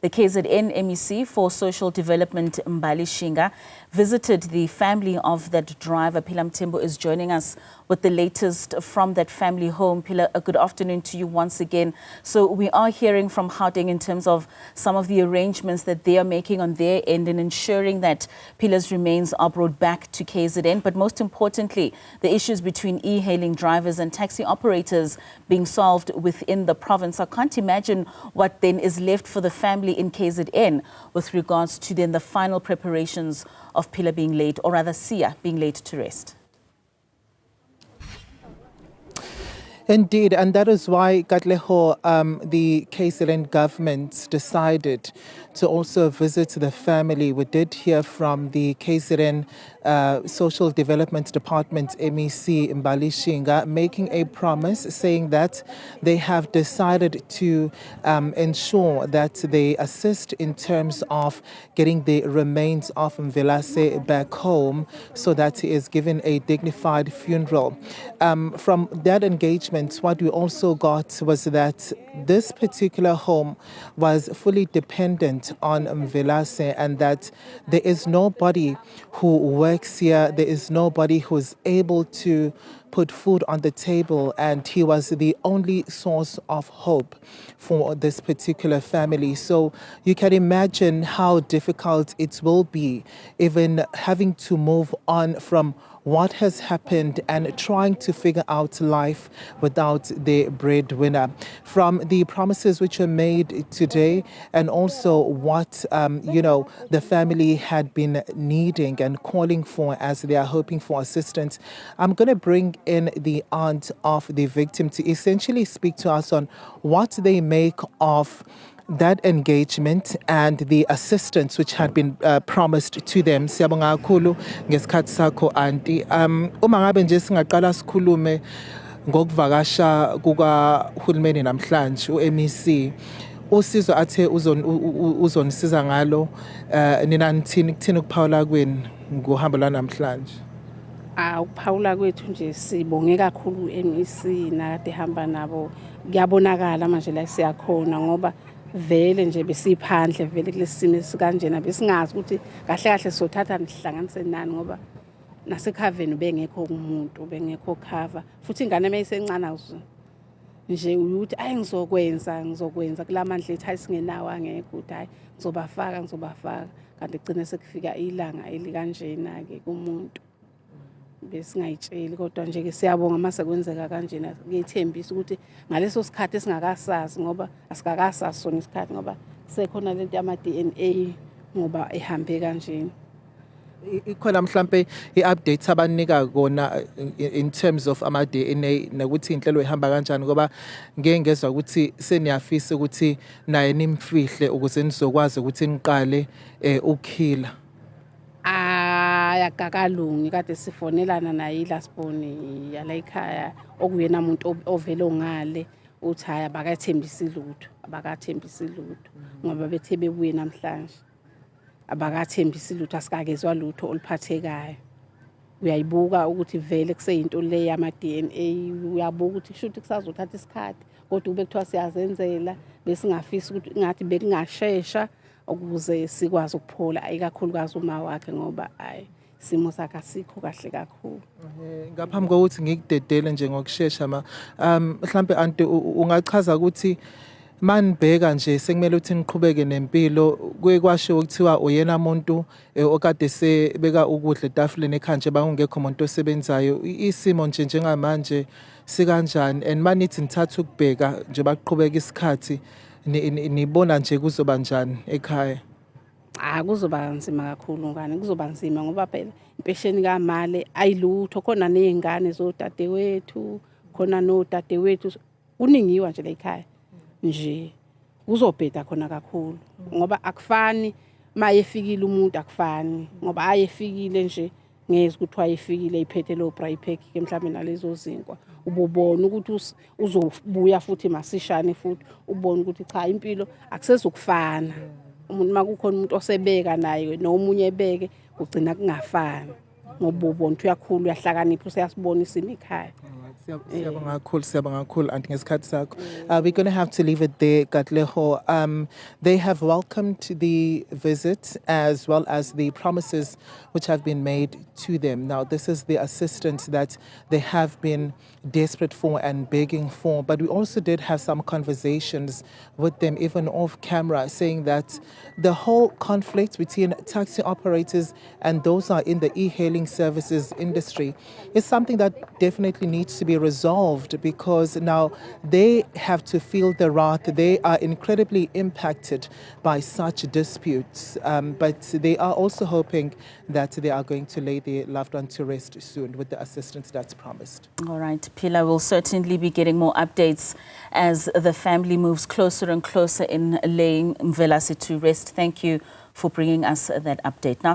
The KZN MEC for Social Development, Mbali Shinga, visited the family of that driver. Pilar Mthembu is joining us with the latest from that family home. Pilar, a good afternoon to you once again. So we are hearing from Gauteng in terms of some of the arrangements that they are making on their end in ensuring that Pilar's remains are brought back to KZN. But most importantly, the issues between e-hailing drivers and taxi operators being solved within the province. I can't imagine what then is left for the family in KZN with regards to then the final preparations of Pilar being laid, or rather Sia being laid to rest. Indeed, and that is why, Katleho, the KZN government decided to also visit the family. We did hear from the KZN Social Development Department MEC Mbali Shinga making a promise saying that they have decided to ensure that they assist in terms of getting the remains of Mvelase back home so that he is given a dignified funeral. From that engagement, what we also got was that this particular home was fully dependent on Mvelase and that there is nobody who works here, there is nobody who is able to put food on the table, and he was the only source of hope for this particular family. So you can imagine how difficult it will be even having to move on from what has happened and trying to figure out life without the breadwinner. From the promises which were made today and also what, the family had been needing and calling for as they are hoping for assistance, I'm going to bring in the aunt of the victim to essentially speak to us on what they make of that engagement and the assistance which had been promised to them. Siyabonga kakhulu ngesikhathi sakho auntie. Uma ngabe nje singaqala sikhulume ngokuvakasha kukaHulumeni namhlanje uMEC, usizo athe uzonisiza ngalo, nina nithini ukuphawula kwenu ngohambo lwanamhlanje? Ukuphawula kwethu nje sibonge kakhulu MEC nakade hamba nabo. Kuyabonakala manje la siyakhona ngoba vele nje besiphandle vele kulesimo esikanjena besingazi ukuthi kahle kahle sothatha nihlanganise nani ngoba nasekhaveni bengekho umuntu, bengekho cover, futhi ingane mayisencane nje ukuthi ayi ngizokwenza kulamandla ethi ayisingenawo angeke ukuthi hayi ngizobafaka kanti gcine sekufika ilanga elikanjena ke kumuntu besingayitsheli. Kodwa nje ke siyabonga mase kwenzeka kanjena, ngiyithembisa ukuthi ngaleso sikhathi esingakasazi ngoba asikakasazi sona isikhathi ngoba sekhona lento yama DNA ngoba ehambe kanjena. Ikhona mhlambe i-update abanika kona in terms of ama DNA nokuthi inhlelo ihamba kanjani, ngoba ngeke ngezwe ukuthi seniyafisa ukuthi naye nimfihle ukuze nizokwazi ukuthi niqale ukukhila. Akakalungi kade sifonelana naye lasiboni yala ekhaya okuyena umuntu ovela ongale uthi haya abakathembisi lutho ngoba bethe bebuye namhlanje abakathembisi lutho, asikakezwa lutho oluphathekayo. Uyayibuka ukuthi vele kuseyinto le yama DNA, uyabuka ukuthi kushuthi kusazothatha isikhathi kodwa ube kuthiwa siyazenzela besingafisa ukuthi ngathi bekungashesha ukuze sikwazi ukuphola ayikakhulukazi uma wakhe ngoba isimo sakhe asikho kahle kakhulu. Ngaphambi kokuthi ngikudedele nje ngokusheshsha mhlambe anti ungachaza ukuthi manibheka nje sekumele ukuthi niqhubeke nempilo, kuye kwasho ukuthiwa uyena umuntu okade sebeka ukudla etafuleni ekhaya nje bangekho umuntu osebenzayo, isimo nje njengamanje sikanjani? And manithi nithatha ukubheka nje baqhubeka isikhathi, nibona nje kuzoba njani ekhaya? Kuzoba nzima kakhulu ngane, kuzoba nzima ngoba phela impesheni kaMali ayilutho, khona nezingane zodadewethu, khona nodadewethu, kuningiwa nje la ekhaya nje. Kuzobheda khona kakhulu ngoba akufani mayefikile umuntu, akufani ngoba ayefikile nje ngeze ukuthi wayefikile iphethe lo braypack ke mhlawumbe nalezo zinkwa ububona ukuthi uzobuya futhi masishane, futhi ubona ukuthi cha impilo akusezokufana. Umuntu makukhona umuntu osebeka naye nomunye ebeke kugcina kungafani ngoba ubona ukuthi uyakhula uyahlakanipha useyasibona isimo ekhaya. Siyabonga kakhulu, Aunty ngesikhathi sakho. We're going to have to leave it there, Katleho. They have welcomed the visit as well as the promises which have been made to them. Now, this is the assistance that they have been desperate for and begging for. But we also did have some conversations with them, even off camera, saying that the whole conflict between taxi operators and those who are in the e-hailing services industry is something that definitely needs to be resolved, because now they have to feel the wrath. They are incredibly impacted by such disputes, but they are also hoping that they are going to lay their loved one to rest soon with the assistance that's promised. All right, Pilar, will certainly be getting more updates as the family moves closer and closer in laying Mvelase to rest. Thank you for bringing us that update. Now,